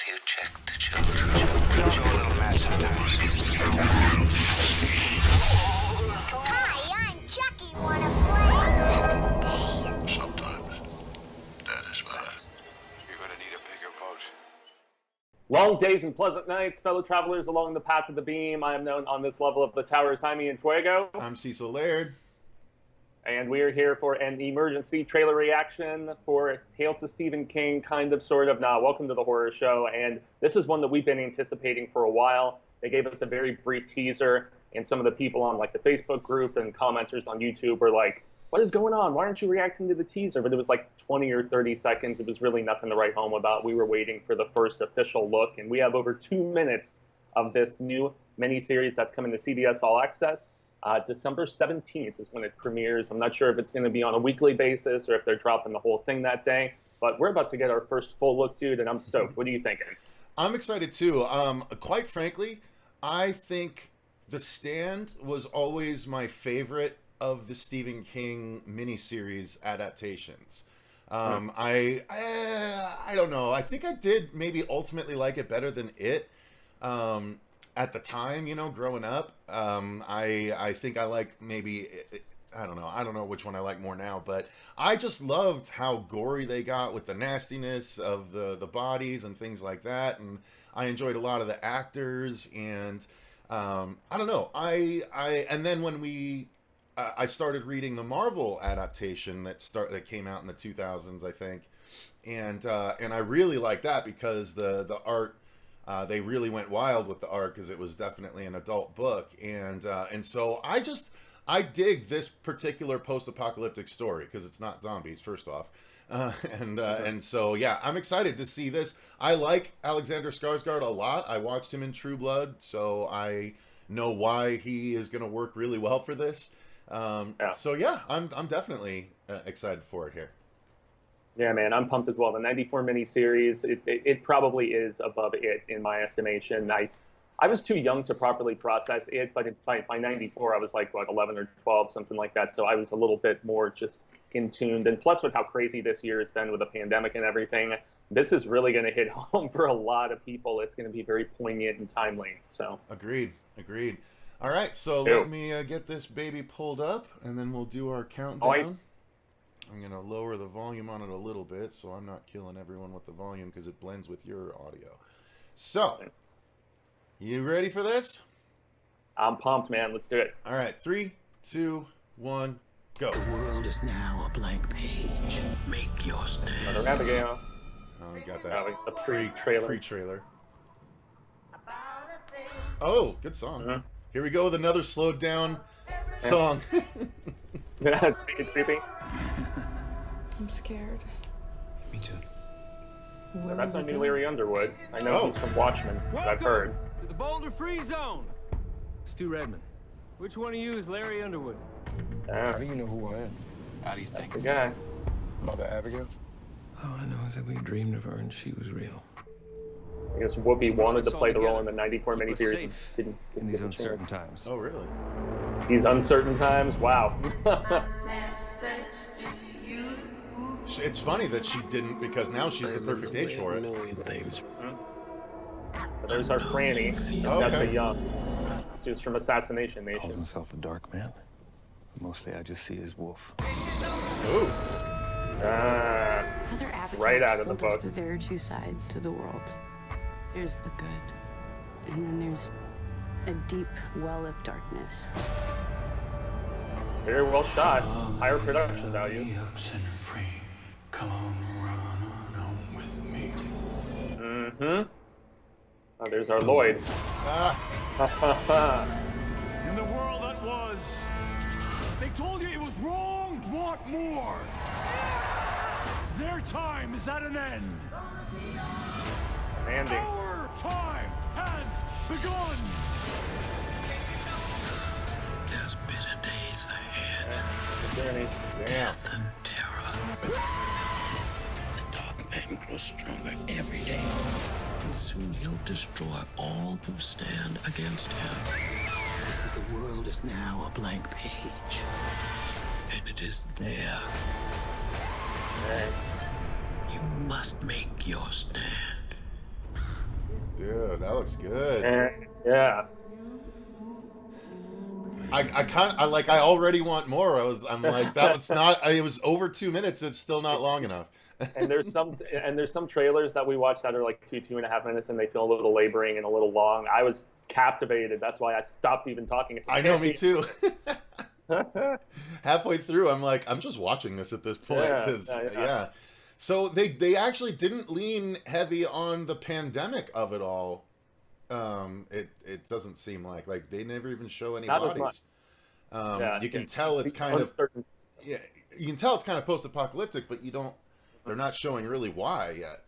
Have you checked the children? Your little mess Hi, I'm Chucky. Wanna play? Sometimes that is better. You're gonna need a bigger boat. Long days and pleasant nights, fellow travelers along the path of the beam. I am known on this level of the tower as Jaime and Fuego. I'm Cecil Laird. And we are here for an emergency trailer reaction for Hail to Stephen King, kind of, sort of. Welcome to the horror show. And this is one that we've been anticipating for a while. They gave us a very brief teaser, and some of the people on like the Facebook group and commenters on YouTube were like, what is going on? Why aren't you reacting to the teaser? But it was like 20 or 30 seconds. It was really nothing to write home about. We were waiting for the first official look, and we have over 2 minutes of this new miniseries that's coming to CBS All Access. December 17th is when it premieres. I'm not sure if it's going to be on a weekly basis or if they're dropping the whole thing that day, but we're about to get our first full look, dude, and I'm stoked. What are you thinking? I'm excited too. Quite frankly, I think The Stand was always my favorite of the Stephen King miniseries adaptations. I don't know. I think I did maybe ultimately like it better than It. At the time, you know, growing up, I think I like maybe, I don't know which one I like more now, but I just loved how gory they got with the nastiness of the bodies and things like that, and I enjoyed a lot of the actors, and I don't know, and then when I started reading the Marvel adaptation that came out in the 2000s, I think, and I really liked that because the art. They really went wild with the art because it was definitely an adult book, and so I dig this particular post-apocalyptic story because it's not zombies, first off, and so yeah, I'm excited to see this. I like Alexander Skarsgård a lot. I watched him in True Blood, so I know why he is going to work really well for this. So yeah, I'm definitely excited for it here. Yeah, man, I'm pumped as well. The 94 miniseries, it probably is above It in my estimation. I was too young to properly process It, but by 94, I was like, what, 11 or 12, something like that. So I was a little bit more just in tuned. And plus with how crazy this year has been with the pandemic and everything, this is really going to hit home for a lot of people. It's going to be very poignant and timely. So Agreed. All right, so let me get this baby pulled up, and then we'll do our countdown. Nice. I'm going to lower the volume on it a little bit so I'm not killing everyone with the volume because it blends with your audio. So, you ready for this? I'm pumped, man. Let's do it. All right, 3, 2, 1, go. The world is now a blank page. Make your stand. Another Abigail. Oh, we got that The pre-trailer. Pre-trailer. Oh, good song. Mm-hmm. Here we go with another slowed down song. It's creepy. I'm scared. Me too. So that's our new Larry Underwood. I know he's from Watchmen, I've heard. To the Boulder Free Zone. Stu Redmond. Which one of you is Larry Underwood? How do you know who I am? How do you That's think? the guy. Mother Abigail? All I know is that we dreamed of her and she was real. I guess Whoopi She brought wanted to us all play the role in together. the 94 Keep us miniseries. safe Didn't in get these the uncertain chance. times. Oh, really? These uncertain times? Wow. It's funny that she didn't, because now she's the perfect age for it. So there's our Franny. That's a young. She was from Assassination Calls Nation. himself the Dark Man. Mostly I just see his wolf. Ooh. Ah, Mother Abigail right out of the told us book. that there are two sides to the world. There's the good, and then there's a deep well of darkness. Very well shot. Higher production values. Come on, run on with me. Mm-hmm. Oh, there's our Lloyd. In the world that was, they told you it was wrong. Want more? Their time is at an end. Andy. Our time has begun. There's bitter days ahead. Journey. Damn. Death and terror. The Dark Man grows stronger every day. And soon he'll destroy all who stand against him. You see, the world is now a blank page. And it is there. Right. You must make your stand. Dude, that looks good. And, yeah. I already want more. I'm like, that was not, it was over 2 minutes. It's still not long enough. And there's some trailers that we watch that are like 2.5 minutes, and they feel a little laboring and a little long. I was captivated. That's why I stopped even talking. I know, me too. Halfway through, I'm like, I'm just watching this at this point. Yeah. So they actually didn't lean heavy on the pandemic of it all. It doesn't seem like they never even show any bodies. You can tell it's kind of you can tell it's kind of post-apocalyptic, but they're not showing really why yet.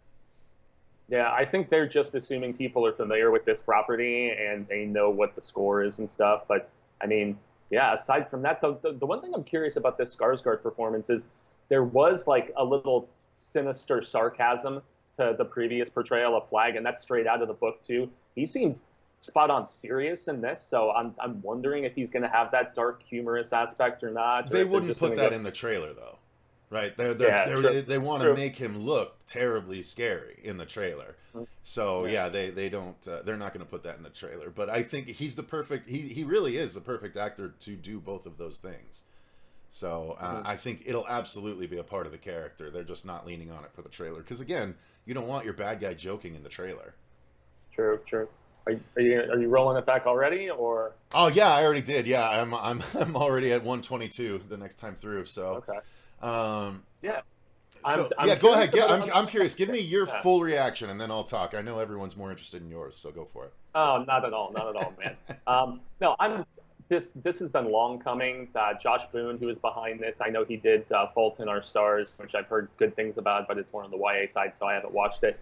Yeah, I think they're just assuming people are familiar with this property and they know what the score is and stuff. But I mean, yeah, aside from that, the one thing I'm curious about this Skarsgård performance is there was like a little sinister sarcasm to the previous portrayal of Flag, and that's straight out of the book too. He seems spot on serious in this, so I'm wondering if he's going to have that dark humorous aspect or not. They wouldn't put that in the trailer though, right? They want to make him look terribly scary in the trailer. So they don't. They're not going to put that in the trailer. But I think he's the perfect. He really is the perfect actor to do both of those things. So I think it'll absolutely be a part of the character. They're just not leaning on it for the trailer because again, you don't want your bad guy joking in the trailer. True. Are you rolling it back already, or? Oh yeah, I already did. Yeah, I'm already at 122 the next time through. So okay. Yeah. I'm Go ahead. I'm curious. Give me your full reaction, and then I'll talk. I know everyone's more interested in yours, so go for it. Oh, not at all, man. No, This has been long coming. Josh Boone, who is behind this, I know he did Fault in Our Stars, which I've heard good things about, but it's more on the YA side, so I haven't watched it.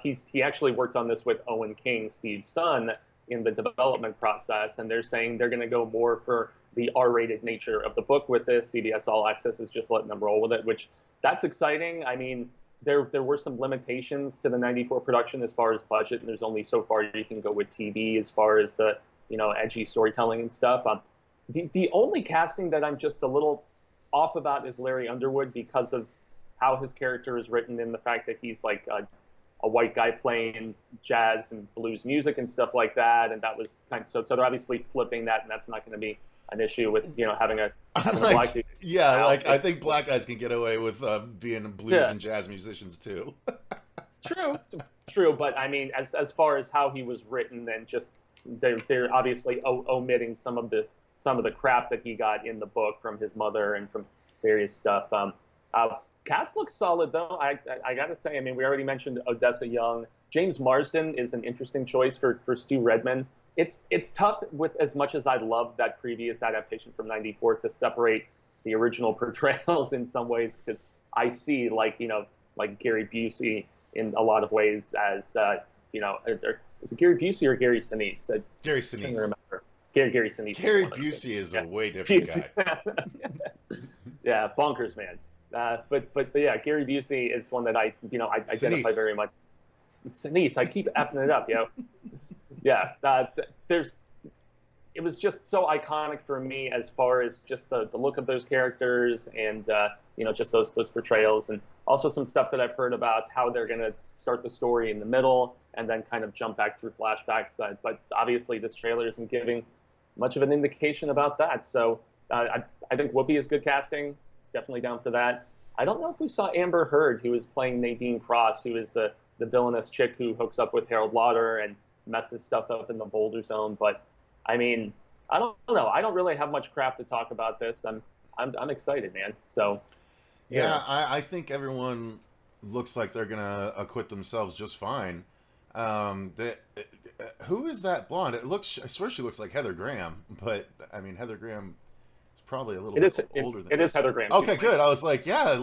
He actually worked on this with Owen King, Steve's son, in the development process, and they're saying they're going to go more for the R-rated nature of the book with this. CBS All Access is just letting them roll with it, which that's exciting. I mean, there were some limitations to the 94 production as far as budget, and there's only so far you can go with TV as far as the edgy storytelling and stuff. The only casting that I'm just a little off about is Larry Underwood because of how his character is written and the fact that he's like a white guy playing jazz and blues music and stuff like that. And that was so they're obviously flipping that, and that's not going to be an issue with having a black dude. Yeah, I think black guys can get away with being blues and jazz musicians too. True, but I mean, as far as how he was written, and just they're obviously omitting some of the crap that he got in the book from his mother and from various stuff. Cast looks solid though. I gotta say, I mean, we already mentioned Odessa Young. James Marsden is an interesting choice for Stu Redman. It's tough with as much as I love that previous adaptation from '94 to separate the original portrayals in some ways, because I see like Gary Busey in a lot of ways as is it Gary Busey or Gary Sinise? Gary I can't Sinise. remember. Gary Sinise. Gary Busey is a way different guy. Yeah, bonkers, man. But yeah, Gary Busey is one that I identify very much. Sinise, I keep effing it up, yo. Yeah, it was just so iconic for me as far as just the look of those characters and just those portrayals, and also some stuff that I've heard about how they're going to start the story in the middle and then kind of jump back through flashbacks. But obviously this trailer isn't giving much of an indication about that. So I think Whoopi is good casting. Definitely down for that. I don't know if we saw Amber Heard, who is playing Nadine Cross, who is the villainous chick who hooks up with Harold Lauder and messes stuff up in the Boulder Zone. But I mean, I don't know. I don't really have much crap to talk about this. I'm excited, man. So yeah, I think everyone looks like they're gonna acquit themselves just fine. Who is that blonde? I swear she looks like Heather Graham, but I mean Heather Graham is probably a little bit older than it is Heather Graham. Okay, good. I was like, yeah,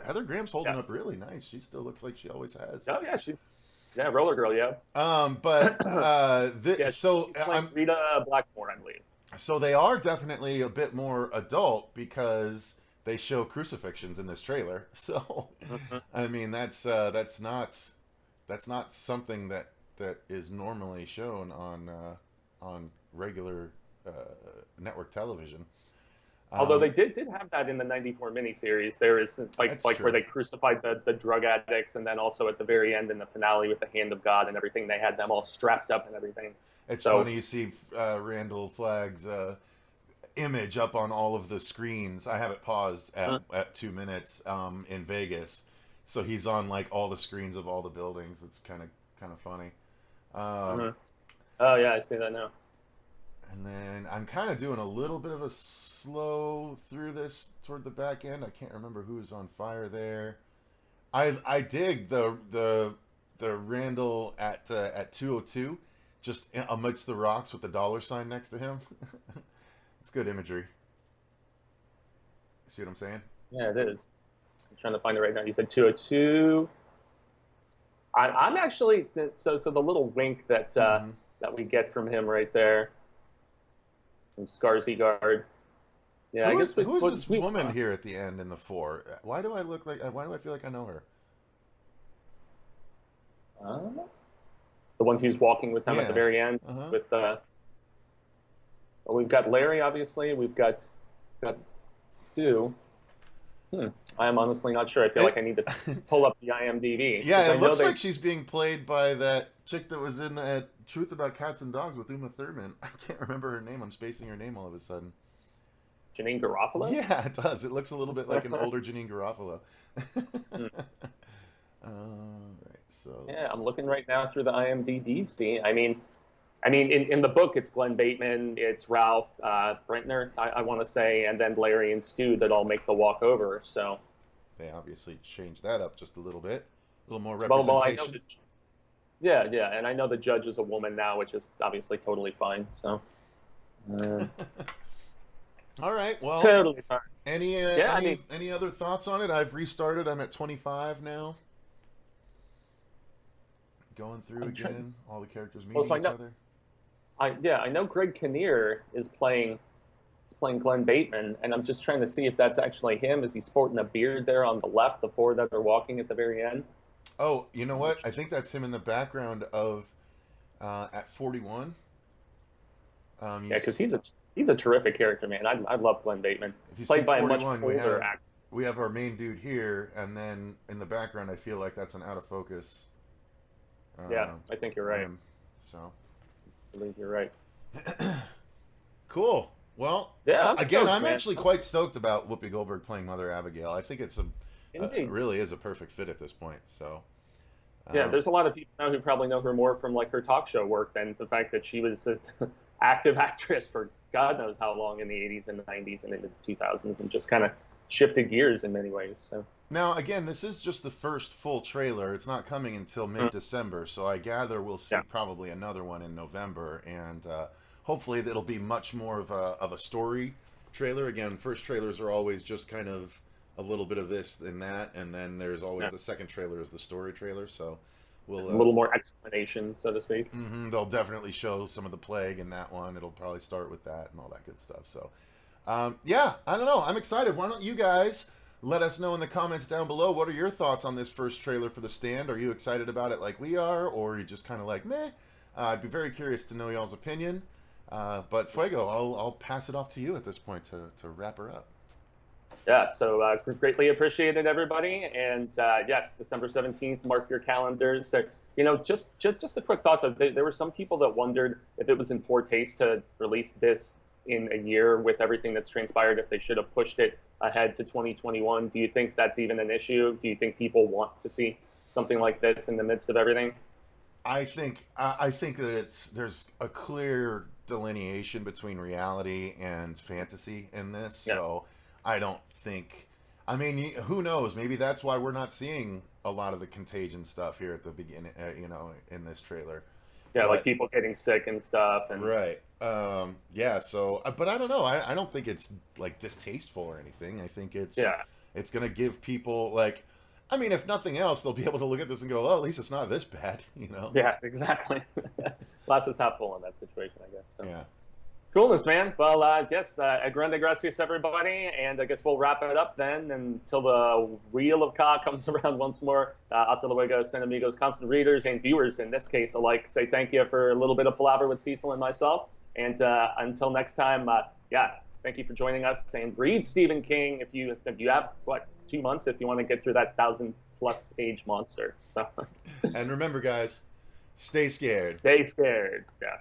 Heather Graham's holding up really nice. She still looks like she always has. Oh yeah, Roller Girl, yeah. But so I'm Rita Blackmore, I believe. So they are definitely a bit more adult because they show crucifixions in this trailer. So I mean that's not something that is normally shown on regular network television. Although they did have that in the '94 miniseries. There is like true. where they crucified the drug addicts, and then also at the very end in the finale with the hand of God and everything, they had them all strapped up and everything. It's funny you see Randall Flagg's image up on all of the screens. I have it paused at 2 minutes in Vegas, so he's on like all the screens of all the buildings. It's kind of funny. Oh yeah, I see that now. And then I'm kind of doing a little bit of a slow through this toward the back end. I can't remember who's on fire there. I dig the Randall at 202, just amidst the rocks with the $sign next to him. It's good imagery. See what I'm saying? Yeah, it is. I'm trying to find it right now. You said 202. I'm actually so the little wink that that we get from him right there. From Skarsgård. Yeah, who's this woman here at the end in the 4? Why do I feel like I know her? The one who's walking with them at the very end with well, we've got Larry, obviously. We've got Stu. I am honestly not sure. I feel like I need to pull up the IMDb. Yeah, it looks like she's being played by that chick that was in that Truth About Cats and Dogs with Uma Thurman. I can't remember her name. I'm spacing her name all of a sudden. Janine Garofalo? Yeah, it does. It looks a little bit like an older Janine Garofalo. Right, so yeah, I'm looking right now through the IMDb. I mean, in the book, it's Glenn Bateman, it's Ralph Brentner, I want to say, and then Larry and Stu that all make the walk over. So they obviously changed that up just a little bit, a little more representation. Yeah, and I know the judge is a woman now, which is obviously totally fine. So, all right, well, totally fine. Any other thoughts on it? I've restarted. I'm at 25 now. Going through again, all the characters meeting each other. I know Greg Kinnear is playing Glenn Bateman, and I'm just trying to see if that's actually him. Is he sporting a beard there on the left, the 4 that are walking at the very end? Oh, you know what? I think that's him in the background of at 41. Yeah, because he's a terrific character, man. I love Glenn Bateman. If you Played see by 41, a much older actor. We have our main dude here, and then in the background, I feel like that's an out of focus. Yeah, I think you're right. So, I believe you're right. Cool. Well, yeah, I'm actually quite stoked about Whoopi Goldberg playing Mother Abigail. I think it's really is a perfect fit at this point. So, yeah, there's a lot of people now who probably know her more from like her talk show work than the fact that she was an active actress for God knows how long in the 80s and 90s and into the 2000s, and just kind of shifted gears in many ways. So. Now, again, this is just the first full trailer. It's not coming until mid-December, so I gather we'll see probably another one in November, and hopefully it'll be much more of a story trailer. Again, first trailers are always just kind of a little bit of this and that, and then there's always the second trailer is the story trailer, so we'll... a little more explanation, so to speak. They'll definitely show some of the plague in that one. It'll probably start with that and all that good stuff, so... yeah, I don't know. I'm excited. Why don't you guys... let us know in the comments down below, what are your thoughts on this first trailer for The Stand? Are you excited about it like we are, or are you just kind of like, meh? I'd be very curious to know y'all's opinion. But Fuego, I'll pass it off to you at this point to wrap her up. Yeah, so greatly appreciated, everybody. And yes, December 17th, mark your calendars. So, just a quick thought, though. There were some people that wondered if it was in poor taste to release this in a year with everything that's transpired, if they should have pushed it ahead to 2021. Do you think that's even an issue? Do you think people want to see something like this in the midst of everything? I think that there's a clear delineation between reality and fantasy in this. Yeah. So I don't think, who knows? Maybe that's why we're not seeing a lot of the Contagion stuff here at the beginning, in this trailer. Yeah, like people getting sick and stuff. And right. Yeah, so, but I don't know. I don't think it's, like, distasteful or anything. I think it's going to give people, like, if nothing else, they'll be able to look at this and go, well, at least it's not this bad, Yeah, exactly. Glass is half full in that situation, I guess. So. Yeah. Coolness, man. Well, yes, grande gracias, everybody, and I guess we'll wrap it up then until the Wheel of Ka comes around once more. Hasta luego, San Amigos, constant readers and viewers in this case alike. Say thank you for a little bit of palaver with Cecil and myself, and until next time, Thank you for joining us. And read Stephen King if you have, 2 months if you want to get through that 1,000+ page monster. So, And remember, guys, stay scared. Stay scared. Yeah.